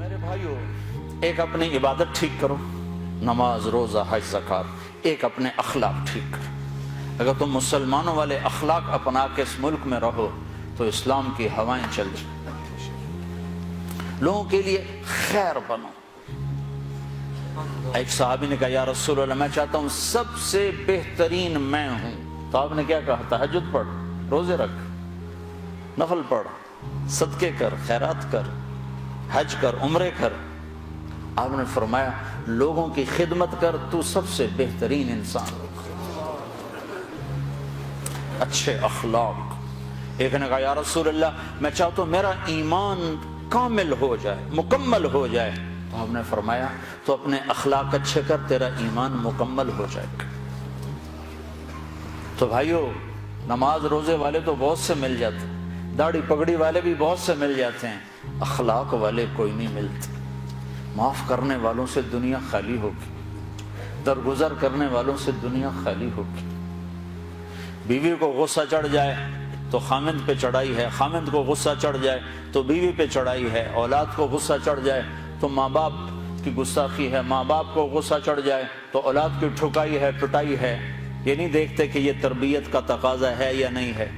میرے بھائیو، ایک اپنی عبادت ٹھیک کرو، نماز، روزہ، حج، زکوٰۃ، ایک اپنے اخلاق ٹھیک کرو۔ اگر تم مسلمانوں والے اخلاق اپنا کے اس ملک میں رہو تو اسلام کی ہوائیں چل جائیں، لوگوں کے لیے خیر بنو۔ ایک صحابی نے کہا یا رسول اللہ میں چاہتا ہوں سب سے بہترین میں ہوں، تو آپ نے کیا کہا؟ تہجد پڑھ، روزے رکھ، نفل پڑھ، صدقے کر، خیرات کر، حج کر، عمرے کر۔ آپ نے فرمایا لوگوں کی خدمت کر، تو سب سے بہترین انسان۔ اچھے اخلاق۔ ایک نے کہا یا رسول اللہ میں چاہتا ہوں میرا ایمان کامل ہو جائے، مکمل ہو جائے، تو آپ نے فرمایا تو اپنے اخلاق اچھے کر، تیرا ایمان مکمل ہو جائے گا۔ تو بھائیو، نماز روزے والے تو بہت سے مل جاتے ہیں، داڑھی پگڑی والے بھی بہت سے مل جاتے ہیں، اخلاق والے کوئی نہیں ملتے۔ معاف کرنے والوں سے دنیا خالی ہوگی، درگزر کرنے والوں سے دنیا خالی ہوگی۔ بیوی کو غصہ چڑھ جائے تو خامند پہ چڑھائی ہے، خامند کو غصہ چڑھ جائے تو بیوی پہ چڑھائی ہے، اولاد کو غصہ چڑھ جائے تو ماں باپ کی گستاخی ہے، ماں باپ کو غصہ چڑھ جائے تو اولاد کی ٹھکائی ہے، پٹائی ہے۔ یہ نہیں دیکھتے کہ یہ تربیت کا تقاضا ہے یا نہیں ہے۔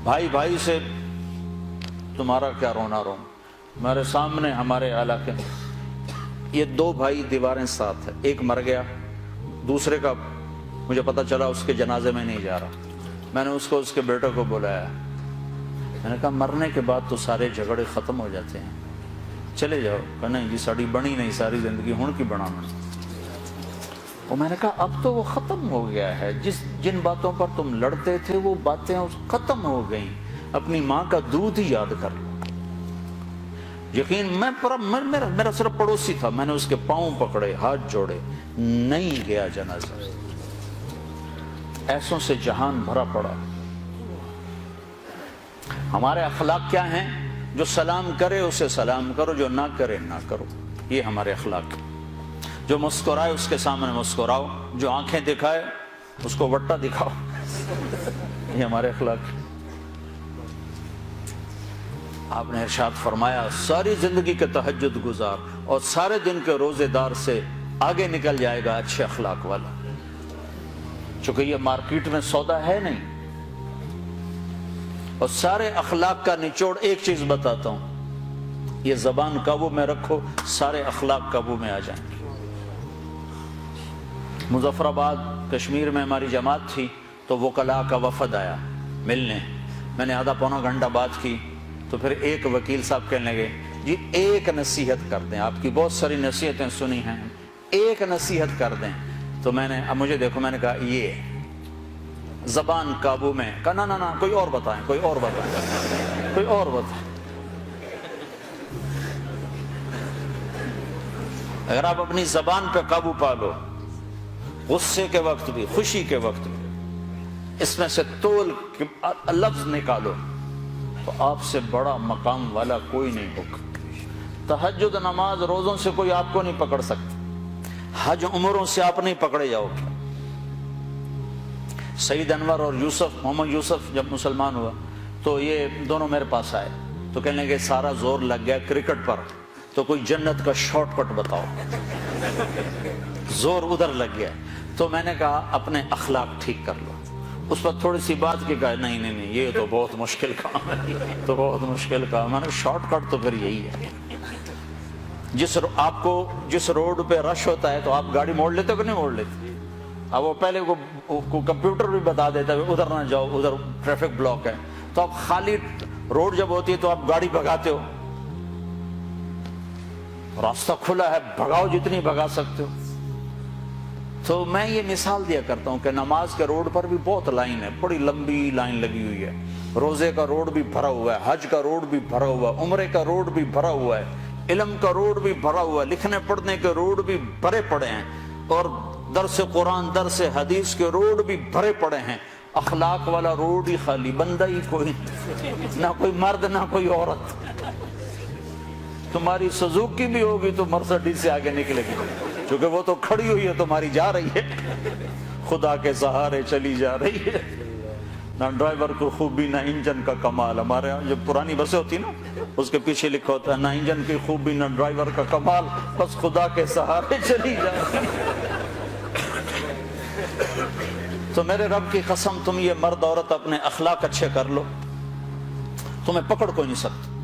بھائی بھائی سے تمہارا کیا رونا رو۔ میرے سامنے ہمارے علاقے میں یہ دو بھائی دیواریں ساتھ ہیں، ایک مر گیا، دوسرے کا مجھے پتا چلا اس کے جنازے میں نہیں جا رہا۔ میں نے اس کو اس کے بیٹے کو بلایا، میں نے کہا مرنے کے بعد تو سارے جھگڑے ختم ہو جاتے ہیں، چلے جاؤ۔ کہ نہیں جی ساڑی بنی نہیں ساری زندگی ہون کی بنانا۔ اور میں نے کہا اب تو وہ ختم ہو گیا ہے، جن باتوں پر تم لڑتے تھے وہ باتیں ختم ہو گئیں، اپنی ماں کا دودھ ہی یاد کر لو۔ یقین میرا صرف پڑوسی تھا، میں نے اس کے پاؤں پکڑے، ہاتھ جوڑے، نہیں گیا جنازہ۔ ایسوں سے جہان بھرا پڑا۔ ہمارے اخلاق کیا ہیں؟ جو سلام کرے اسے سلام کرو، جو نہ کرے نہ کرو، یہ ہمارے اخلاق ہیں۔ جو مسکرائے اس کے سامنے مسکراؤ، جو آنکھیں دکھائے اس کو وٹا دکھاؤ، یہ ہمارے اخلاق ہیں۔ آپ نے ارشاد فرمایا ساری زندگی کے تہجد گزار اور سارے دن کے روزے دار سے آگے نکل جائے گا اچھے اخلاق والا۔ چونکہ یہ مارکیٹ میں سودا ہے نہیں۔ اور سارے اخلاق کا نچوڑ ایک چیز بتاتا ہوں، یہ زبان قابو میں رکھو، سارے اخلاق قابو میں آ جائیں گے۔ مظفر آباد کشمیر میں ہماری جماعت تھی تو وکلاء کا وفد آیا ملنے، میں نے آدھا پونا گھنٹہ بات کی تو پھر ایک وکیل صاحب کہنے لگے جی ایک نصیحت کر دیں، آپ کی بہت ساری نصیحتیں سنی ہیں، ایک نصیحت کر دیں۔ تو میں نے اب مجھے دیکھو، میں نے کہا یہ زبان قابو میں، کہا نا نا نا کوئی اور بتائیں، کوئی اور بتائیں، کوئی اور بتائیں۔ اگر آپ اپنی زبان پہ قابو پا لو، غصے کے وقت بھی، خوشی کے وقت بھی، اس میں سے تول لفظ نکالو تو آپ سے بڑا مقام والا کوئی نہیں ہوگا۔ تہجد نماز روزوں سے کوئی آپ کو نہیں پکڑ سکتا، حج عمروں سے آپ نہیں پکڑے جاؤ گے۔ سعید انور اور محمد یوسف جب مسلمان ہوا تو یہ دونوں میرے پاس آئے تو کہنے لگے سارا زور لگ گیا کرکٹ پر، تو کوئی جنت کا شارٹ کٹ بتاؤ، زور ادھر لگ گیا۔ تو میں نے کہا اپنے اخلاق ٹھیک کر لو۔ اس پر تھوڑی سی بات کی، کہا نہیں نہیں نہیں یہ تو بہت مشکل کام ہے، تو بہت مشکل کام۔ میں نے شارٹ کٹ تو پھر یہی ہے، آپ کو جس روڈ پہ رش ہوتا ہے تو آپ گاڑی موڑ لیتے ہو کہ نہیں موڑ لیتے؟ اب وہ پہلے کو کمپیوٹر بھی بتا دیتا ہے ادھر نہ جاؤ، ادھر ٹریفک بلاک ہے، تو آپ خالی روڈ جب ہوتی ہے تو آپ گاڑی بھگاتے ہو، راستہ کھلا ہے بھگاؤ جتنی بھگا سکتے ہو۔ تو میں یہ مثال دیا کرتا ہوں کہ نماز کے روڈ پر بھی بہت لائن ہے، بڑی لمبی لائن لگی ہوئی ہے، روزے کا روڈ بھی بھرا ہوا ہے، حج کا روڈ بھی بھرا ہوا ہے، عمرے کا روڈ بھی بھرا ہوا ہے، علم کا روڈ بھی بھرا ہوا ہے، لکھنے پڑھنے کے روڈ بھی بھرے پڑے ہیں، اور درس قرآن درس حدیث کے روڈ بھی بھرے پڑے ہیں۔ اخلاق والا روڈ ہی خالی، بندہ ہی کوئی، نہ کوئی مرد نہ کوئی عورت۔ تمہاری سزوکی بھی ہوگی تو مرسڈیز سے آگے نکلے گی، کیونکہ وہ تو کھڑی ہوئی ہے، تمہاری جا رہی ہے، خدا کے سہارے چلی جا رہی ہے۔ نہ ڈرائیور کو خوبی نہ انجن کا کمال. ہمارے یہاں جو پرانی بسیں ہوتی نا اس کے پیچھے لکھا ہوتا ہے نہ انجن کی خوبی نہ ڈرائیور کا کمال، بس خدا کے سہارے چلی جائے. تو میرے رب کی قسم تم یہ مرد عورت اپنے اخلاق اچھے کر لو، تمہیں پکڑ کوئی نہیں سکتا.